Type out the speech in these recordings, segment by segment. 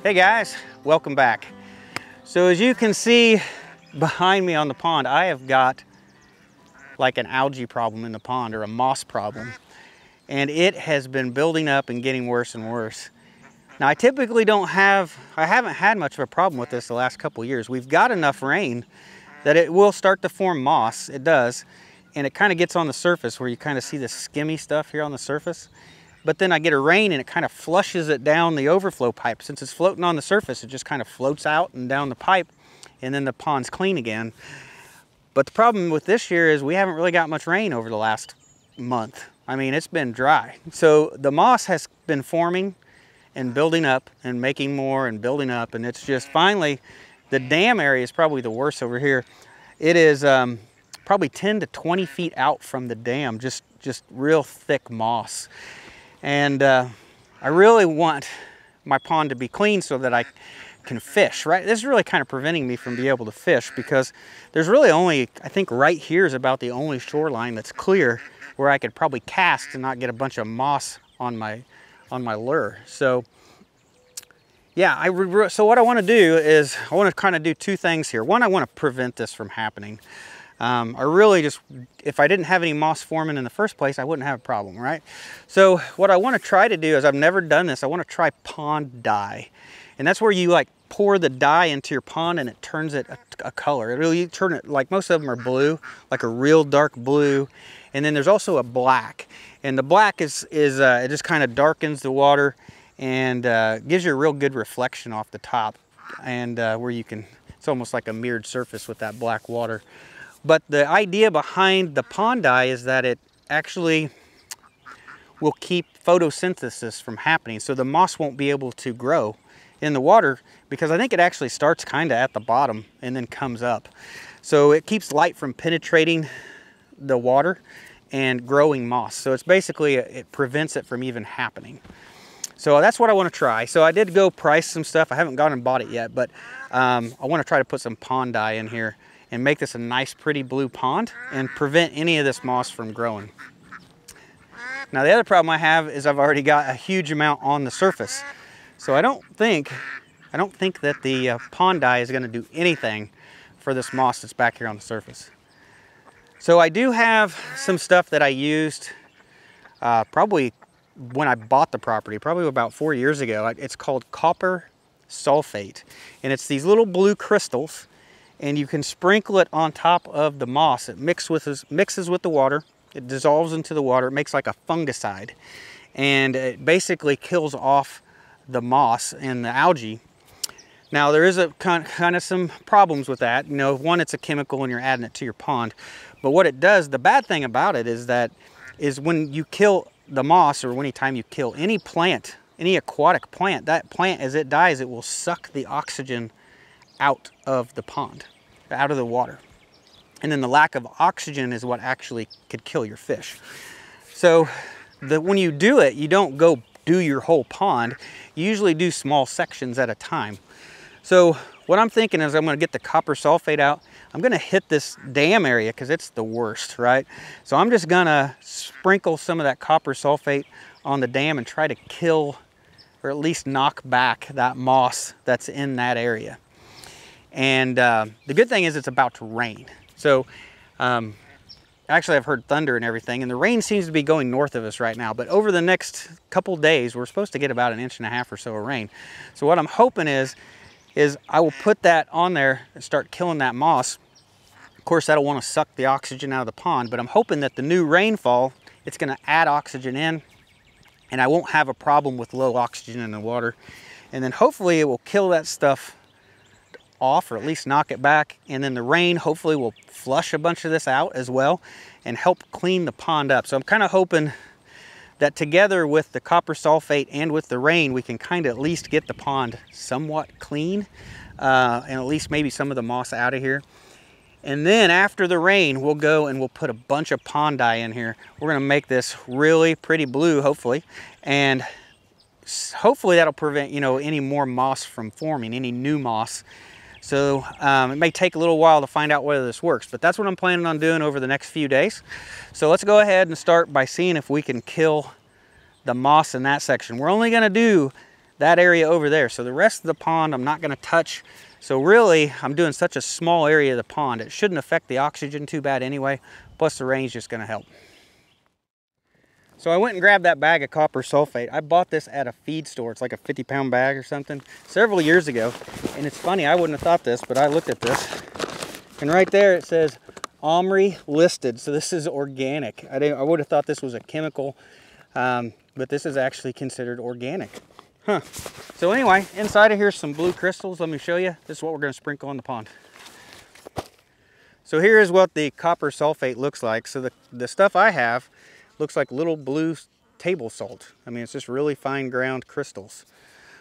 Hey guys, welcome back. So as you can see behind me on the pond, I have got like an algae problem in the pond, or a moss problem. And it has been building up and getting worse and worse. Now I typically I haven't had much of a problem with this the last couple of years. We've got enough rain that it will start to form moss, it does. And it kind of gets on the surface where you kind of see the skimmy stuff here on the surface. But then I get a rain and it kind of flushes it down the overflow pipe. Since it's floating on the surface, it just kind of floats out and down the pipe, and then the pond's clean again. But the problem with this year is we haven't really got much rain over the last month. I mean, it's been dry. So the moss has been forming and building up and making more and building up, and it's just finally, the dam area is probably the worst over here. It is probably 10 to 20 feet out from the dam, just real thick moss. And I really want my pond to be clean so that I can fish, right? This is really kind of preventing me from being able to fish, because there's really only, I think right here is about the only shoreline that's clear where I could probably cast and not get a bunch of moss on my lure. So yeah, so what I want to do is I want to kind of do two things here. One, I want to prevent this from happening. I really just, if I didn't have any moss forming in the first place, I wouldn't have a problem, right? So what I want to try to do is, I've never done this, I want to try pond dye. And that's where you like pour the dye into your pond and it turns it a color. It really turn it, like most of them are blue, like a real dark blue. And then there's also a black. And the black it just kind of darkens the water and gives you a real good reflection off the top. And where you can, it's almost like a mirrored surface with that black water. But the idea behind the pond dye is that it actually will keep photosynthesis from happening. So the moss won't be able to grow in the water, because I think it actually starts kind of at the bottom and then comes up. So it keeps light from penetrating the water and growing moss. So it's basically, it prevents it from even happening. So that's what I want to try. So I did go price some stuff. I haven't gone and bought it yet, but I want to try to put some pond dye in here and make this a nice pretty blue pond and prevent any of this moss from growing. Now the other problem I have is I've already got a huge amount on the surface. So I don't think that the pond dye is going to do anything for this moss that's back here on the surface. So I do have some stuff that I used probably when I bought the property, probably about 4 years ago. It's called copper sulfate, and it's these little blue crystals, and you can sprinkle it on top of the moss. It mixes with the water, it dissolves into the water, it makes like a fungicide, and it basically kills off the moss and the algae. Now there is a kind of some problems with that. You know, one, it's a chemical and you're adding it to your pond. But what it does, the bad thing about it is when you kill the moss, or anytime you kill any plant, any aquatic plant, that plant, as it dies, it will suck the oxygen out of the pond, out of the water. And then the lack of oxygen is what actually could kill your fish. So when you do it, you don't go do your whole pond. You usually do small sections at a time. So what I'm thinking is I'm going to get the copper sulfate out. I'm going to hit this dam area because it's the worst, right? So I'm just going to sprinkle some of that copper sulfate on the dam and try to kill, or at least knock back, that moss that's in that area. And the good thing is it's about to rain. So actually I've heard thunder and everything, and the rain seems to be going north of us right now. But over the next couple days, we're supposed to get about 1.5 inches or so of rain. So what I'm hoping is I will put that on there and start killing that moss. Of course, that'll want to suck the oxygen out of the pond, but I'm hoping that the new rainfall, it's going to add oxygen in, and I won't have a problem with low oxygen in the water. And then hopefully it will kill that stuff off, or at least knock it back, and then the rain hopefully will flush a bunch of this out as well and help clean the pond up. So I'm kind of hoping that together with the copper sulfate and with the rain, we can kind of at least get the pond somewhat clean, and at least maybe some of the moss out of here. And then after the rain, we'll go and we'll put a bunch of pond dye in here. We're going to make this really pretty blue, hopefully, and hopefully that'll prevent, you know, any more moss from forming, any new moss. So it may take a little while to find out whether this works, but that's what I'm planning on doing over the next few days. So let's go ahead and start by seeing if we can kill the moss in that section. We're only going to do that area over there. So the rest of the pond I'm not going to touch. So really, I'm doing such a small area of the pond, it shouldn't affect the oxygen too bad anyway, plus the rain's just going to help. So I went and grabbed that bag of copper sulfate. I bought this at a feed store. It's like a 50-pound bag or something several years ago. And it's funny, I wouldn't have thought this, but I looked at this. And right there it says OMRI listed. So this is organic. I would have thought this was a chemical, but this is actually considered organic. Huh. So anyway, inside of here some blue crystals. Let me show you. This is what we're going to sprinkle on the pond. So here is what the copper sulfate looks like. So the stuff I have looks like little blue table salt. I mean, it's just really fine ground crystals.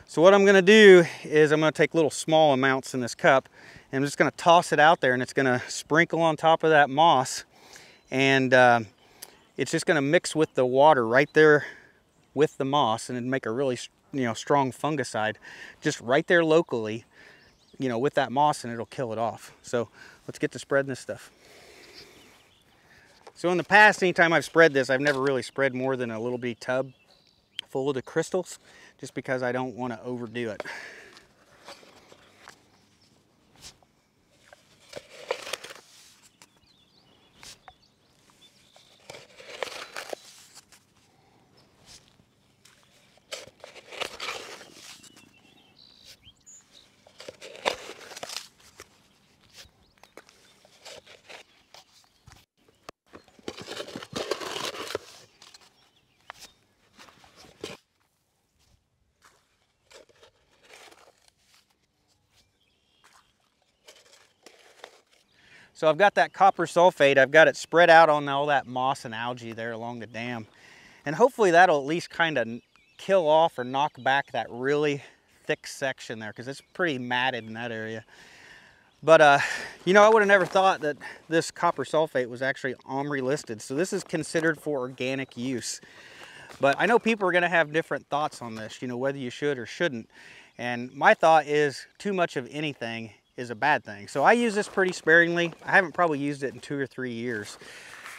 So what I'm going to do is I'm going to take little small amounts in this cup and I'm just going to toss it out there, and it's going to sprinkle on top of that moss, and it's just going to mix with the water right there with the moss, and it'd make a really strong fungicide just right there locally, with that moss, and it'll kill it off. So let's get to spreading this stuff. So in the past, anytime I've spread this, I've never really spread more than a little bitty tub full of the crystals, just because I don't want to overdo it. So I've got that copper sulfate, I've got it spread out on all that moss and algae there along the dam. And hopefully that'll at least kind of kill off or knock back that really thick section there, because it's pretty matted in that area. But I would have never thought that this copper sulfate was actually OMRI listed. So this is considered for organic use. But I know people are going to have different thoughts on this, whether you should or shouldn't. And my thought is too much of anything is a bad thing. So I use this pretty sparingly. I haven't probably used it in 2 or 3 years,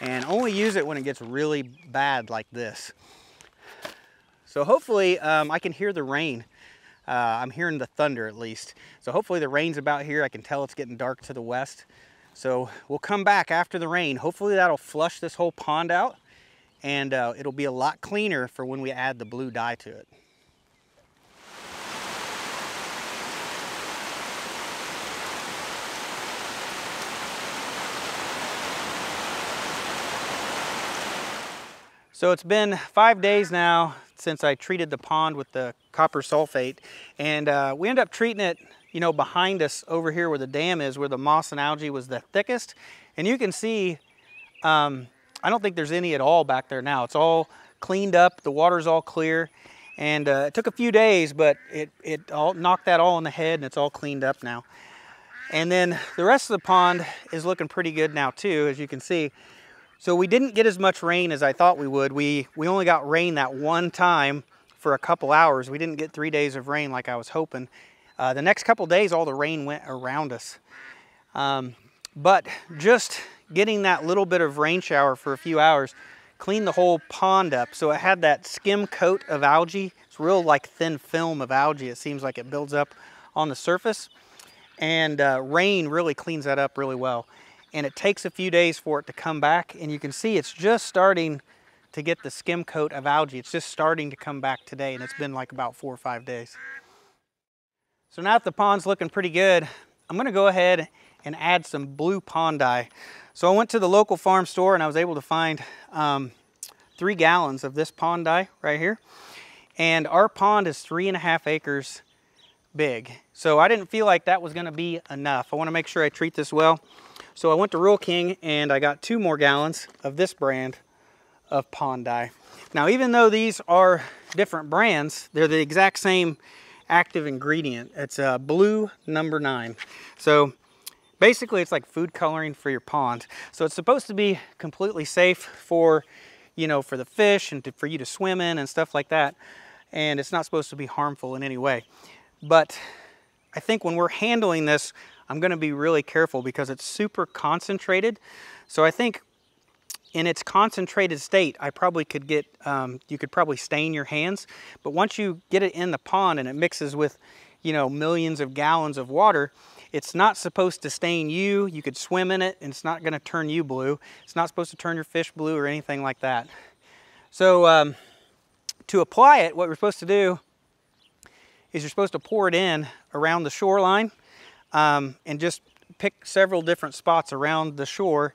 and only use it when it gets really bad like this. So hopefully I can hear the rain. I'm hearing the thunder at least. So hopefully the rain's about here. I can tell it's getting dark to the west. So we'll come back after the rain. Hopefully that'll flush this whole pond out, and it'll be a lot cleaner for when we add the blue dye to it. So it's been 5 days now since I treated the pond with the copper sulfate, and we ended up treating it, behind us over here where the dam is, where the moss and algae was the thickest. And you can see, I don't think there's any at all back there now. It's all cleaned up, the water's all clear, and it took a few days, but it all knocked that all on the head, and it's all cleaned up now. And then the rest of the pond is looking pretty good now too, as you can see. So we didn't get as much rain as I thought we would. We only got rain that one time for a couple hours. We didn't get 3 days of rain like I was hoping. The next couple days, all the rain went around us. But just getting that little bit of rain shower for a few hours cleaned the whole pond up. So it had that skim coat of algae. It's real like thin film of algae. It seems like it builds up on the surface. And rain really cleans that up really well. And it takes a few days for it to come back, and you can see it's just starting to get the skim coat of algae. It's just starting to come back today, and it's been like about 4 or 5 days. So now that the pond's looking pretty good, I'm going to go ahead and add some blue pond dye. So I went to the local farm store and I was able to find 3 gallons of this pond dye right here. And our pond is 3.5 acres big. So I didn't feel like that was going to be enough. I want to make sure I treat this well. So I went to Rural King and I got 2 more gallons of this brand of pond dye. Now, even though these are different brands, they're the exact same active ingredient. It's blue number 9. So basically it's like food coloring for your pond. So it's supposed to be completely safe for, for the fish and for you to swim in and stuff like that. And it's not supposed to be harmful in any way. But I think when we're handling this, I'm going to be really careful because it's super concentrated. So I think in its concentrated state, I probably could get, you could probably stain your hands. But once you get it in the pond and it mixes with, you know, millions of gallons of water, it's not supposed to stain you. You could swim in it and it's not gonna turn you blue. It's not supposed to turn your fish blue or anything like that. So to apply it, what we're supposed to do is you're supposed to pour it in around the shoreline and just pick several different spots around the shore,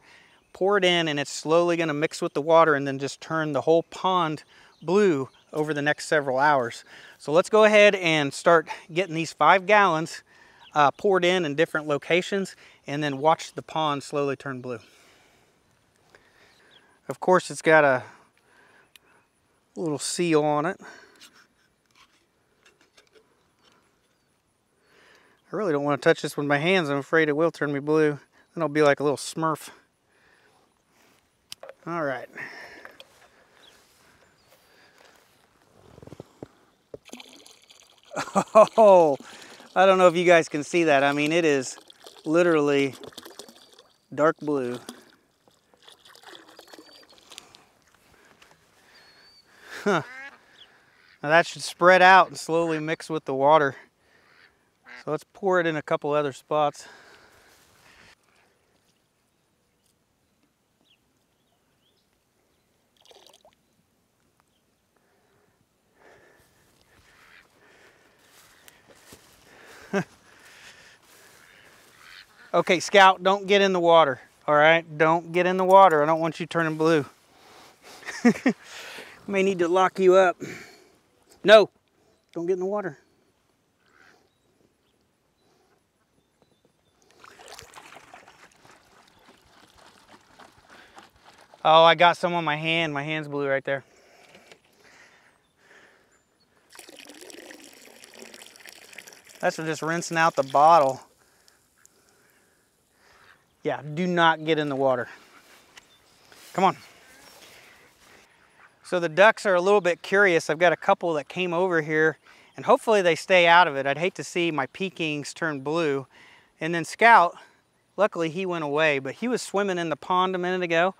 pour it in, and it's slowly going to mix with the water and then just turn the whole pond blue over the next several hours. So let's go ahead and start getting these 5 gallons poured in different locations, and then watch the pond slowly turn blue. Of course, it's got a little seal on it. I really don't want to touch this with my hands. I'm afraid it will turn me blue. Then I'll be like a little Smurf. All right. Oh, I don't know if you guys can see that. I mean, it is literally dark blue. Huh. Now that should spread out and slowly mix with the water. So let's pour it in a couple other spots. Okay, Scout, don't get in the water, all right? Don't get in the water. I don't want you turning blue. May need to lock you up. No, don't get in the water. Oh, I got some on my hand. My hand's blue right there. That's for just rinsing out the bottle. Yeah, do not get in the water. Come on. So the ducks are a little bit curious. I've got a couple that came over here, and hopefully they stay out of it. I'd hate to see my Pekings turn blue. And then Scout, luckily he went away, but he was swimming in the pond a minute ago,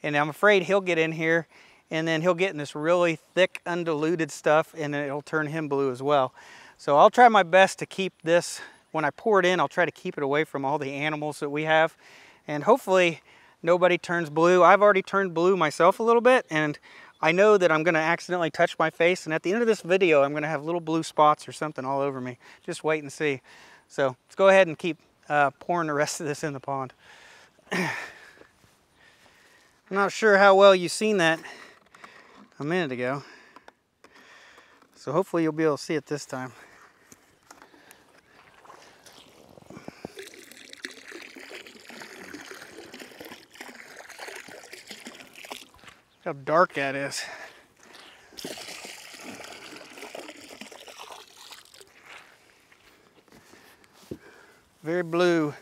and I'm afraid he'll get in here, and then he'll get in this really thick, undiluted stuff, and it'll turn him blue as well. So I'll try my best to keep this. When I pour it in, I'll try to keep it away from all the animals that we have, and hopefully nobody turns blue. I've already turned blue myself a little bit, and I know that I'm gonna accidentally touch my face, and at the end of this video, I'm gonna have little blue spots or something all over me. Just wait and see. So let's go ahead and keep pouring the rest of this in the pond. I'm not sure how well you've seen that a minute ago, so hopefully you'll be able to see it this time. How dark that is. Very blue.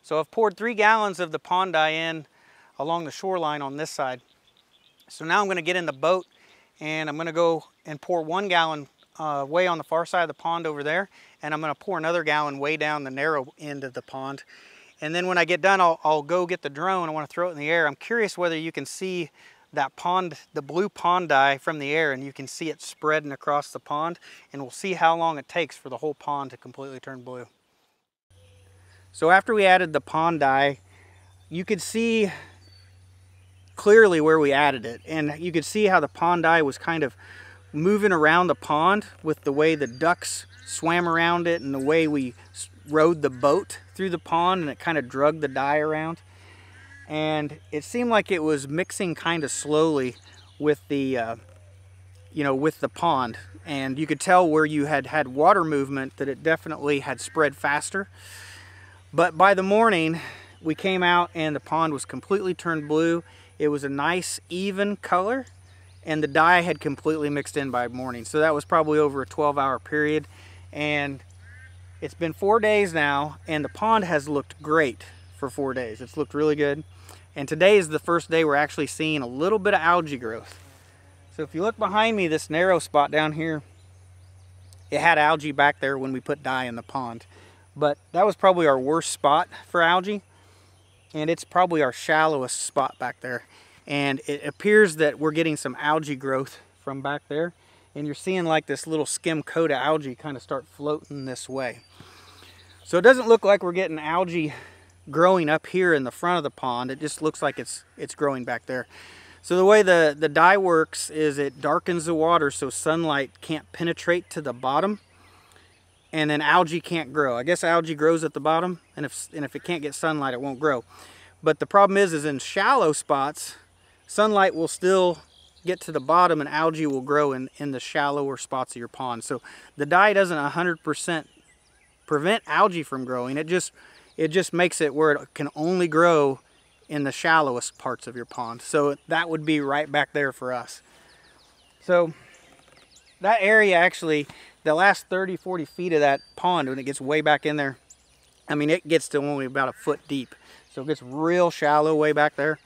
So I've poured 3 gallons of the pond dye in along the shoreline on this side. So now I'm going to get in the boat, and I'm going to go and pour 1 gallon way on the far side of the pond over there, and I'm going to pour another gallon way down the narrow end of the pond. And then when I get done, I'll go get the drone. I want to throw it in the air. I'm curious whether you can see that pond, the blue pond dye from the air, and you can see it spreading across the pond, and we'll see how long it takes for the whole pond to completely turn blue. So after we added the pond dye, you could see clearly where we added it, and you could see how the pond dye was kind of moving around the pond with the way the ducks swam around it and the way we rode the boat through the pond, and it kind of dragged the dye around. And it seemed like it was mixing kind of slowly with the with the pond, and you could tell where you had water movement that it definitely had spread faster. But by the morning, we came out and the pond was completely turned blue. It was a nice, even color, and the dye had completely mixed in by morning. So that was probably over a 12-hour period, and it's been 4 days now, and the pond has looked great for 4 days. It's looked really good. And today is the first day we're actually seeing a little bit of algae growth. So if you look behind me, this narrow spot down here, it had algae back there when we put dye in the pond. But that was probably our worst spot for algae. And it's probably our shallowest spot back there. And it appears that we're getting some algae growth from back there. And you're seeing like this little skim coat of algae kind of start floating this way. So it doesn't look like we're getting algae growing up here in the front of the pond. It just looks like it's growing back there. So the way the dye works is it darkens the water so sunlight can't penetrate to the bottom, and then algae can't grow. I guess algae grows at the bottom, and if it can't get sunlight, it won't grow. But the problem is in shallow spots, sunlight will still get to the bottom and algae will grow in the shallower spots of your pond. So the dye doesn't 100% prevent algae from growing. It just makes it where it can only grow in the shallowest parts of your pond. So that would be right back there for us. So that area actually, the last 30, 40 feet of that pond, when it gets way back in there, I mean, it gets to only about a foot deep. So it gets real shallow way back there.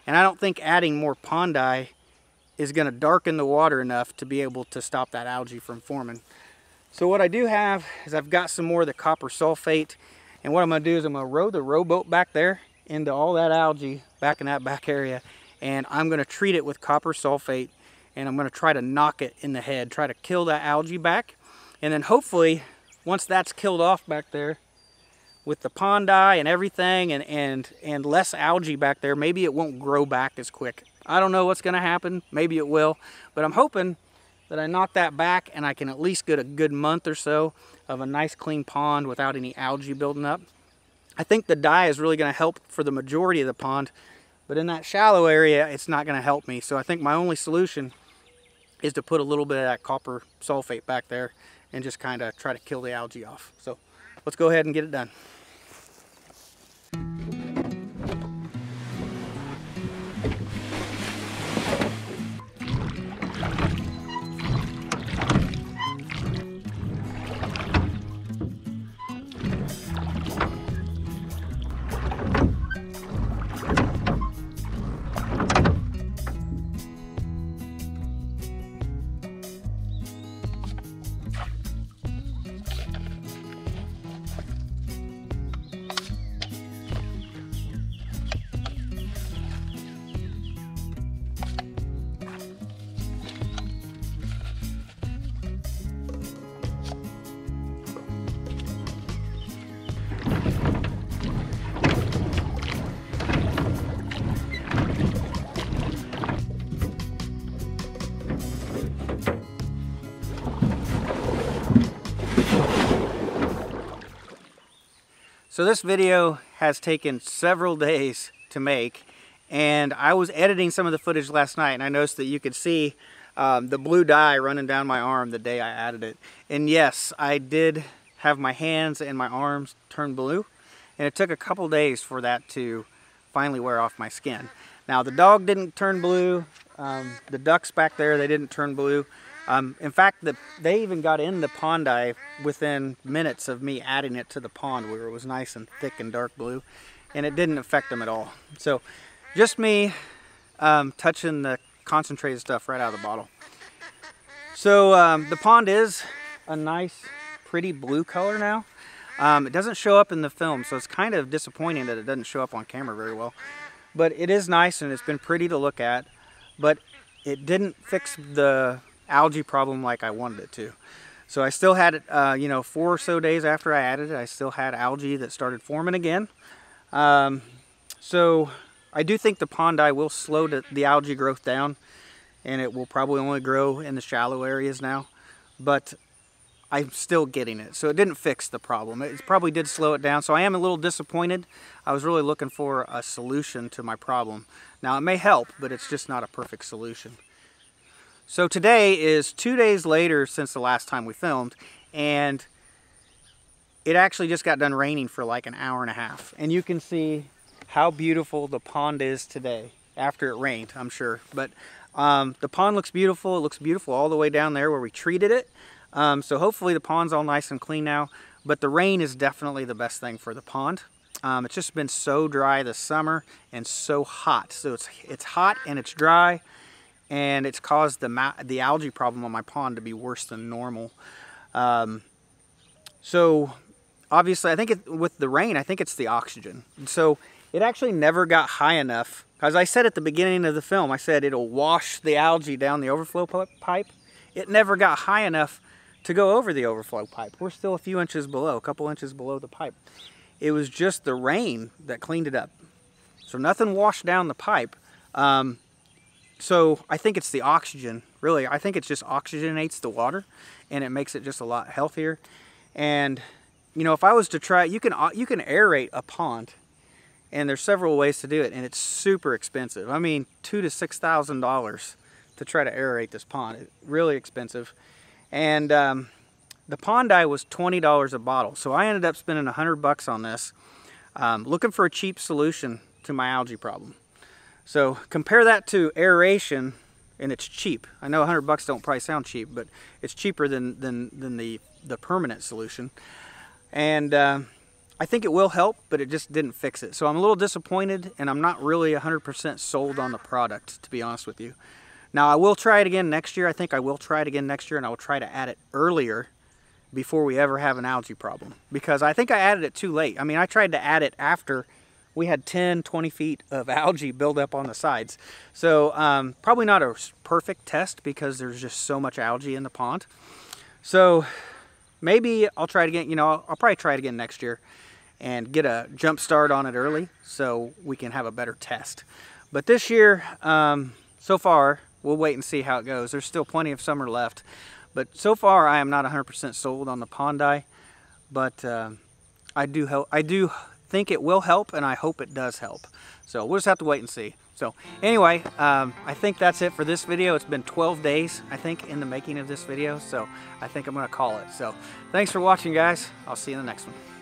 And I don't think adding more pond dye is going to darken the water enough to be able to stop that algae from forming. So what I do have is I've got some more of the copper sulfate. And what I'm going to do is I'm going to row the rowboat back there into all that algae back in that back area. And I'm going to treat it with copper sulfate. And I'm going to try to knock it in the head, try to kill that algae back. And then hopefully, once that's killed off back there, with the pond dye and everything and less algae back there, maybe it won't grow back as quick. I don't know what's going to happen. Maybe it will. But I'm hoping that I knock that back and I can at least get a good month or so of a nice clean pond without any algae building up. I think the dye is really going to help for the majority of the pond, but in that shallow area, it's not going to help me. So I think my only solution is to put a little bit of that copper sulfate back there and just kind of try to kill the algae off. So let's go ahead and get it done. So this video has taken several days to make, and I was editing some of the footage last night, and I noticed that you could see the blue dye running down my arm the day I added it. And yes, I did have my hands and my arms turn blue, and it took a couple days for that to finally wear off my skin. Now the dog didn't turn blue, the ducks back there, they didn't turn blue. In fact, they even got in the pond dye within minutes of me adding it to the pond where it was nice and thick and dark blue, and it didn't affect them at all. So just me touching the concentrated stuff right out of the bottle. So the pond is a nice, pretty blue color now. It doesn't show up in the film, so it's kind of disappointing that it doesn't show up on camera very well. But it is nice and it's been pretty to look at, but it didn't fix the algae problem like I wanted it to. So I still had it, 4 or so days after I added it, I still had algae that started forming again. So I do think the pond dye will slow the algae growth down, and it will probably only grow in the shallow areas now, but I'm still getting it. So it didn't fix the problem. It probably did slow it down, so I am a little disappointed. I was really looking for a solution to my problem. Now it may help, but it's just not a perfect solution. So today is 2 days later since the last time we filmed, and it actually just got done raining for like an hour and a half. And you can see how beautiful the pond is today after it rained, I'm sure. But The pond looks beautiful. It looks beautiful all the way down there where we treated it. So hopefully the pond's all nice and clean now. But the rain is definitely the best thing for the pond. It's just been so dry this summer and so hot. So it's hot and it's dry, and it's caused the algae problem on my pond to be worse than normal. So obviously, I think with the rain, I think it's the oxygen. And so it actually never got high enough. As I said at the beginning of the film, I said it'll wash the algae down the overflow pipe. It never got high enough to go over the overflow pipe. We're still a few inches below, a couple inches below the pipe. It was just the rain that cleaned it up. So nothing washed down the pipe. So I think it's the oxygen. Really, I think it just oxygenates the water, and it makes it just a lot healthier. And you know, if I was to try, you can aerate a pond, and there's several ways to do it, and it's super expensive. I mean, $2,000 to $6,000 to try to aerate this pond. It's really expensive. And the pond dye was $20 a bottle, so I ended up spending $100 on this, looking for a cheap solution to my algae problem. So compare that to aeration, and it's cheap. I know $100 don't probably sound cheap, but it's cheaper than the permanent solution. And I think it will help, but it just didn't fix it. So I'm a little disappointed, and I'm not really 100% sold on the product, to be honest with you. Now, I will try it again next year. I think I will try it again next year, and I will try to add it earlier before we ever have an algae problem, because I think I added it too late. I mean, I tried to add it after we had 10, 20 feet of algae build up on the sides. So probably not a perfect test because there's just so much algae in the pond. So maybe I'll try it again. You know, I'll probably try it again next year and get a jump start on it early so we can have a better test. But this year, so far, we'll wait and see how it goes. There's still plenty of summer left. But so far, I am not 100% sold on the pond dye. But I do think it will help, and I hope it does help. So we'll just have to wait and see. So anyway, I think that's it for this video. It's been 12 days, I think, in the making of this video. So I think I'm going to call it. So thanks for watching, guys. I'll see you in the next one.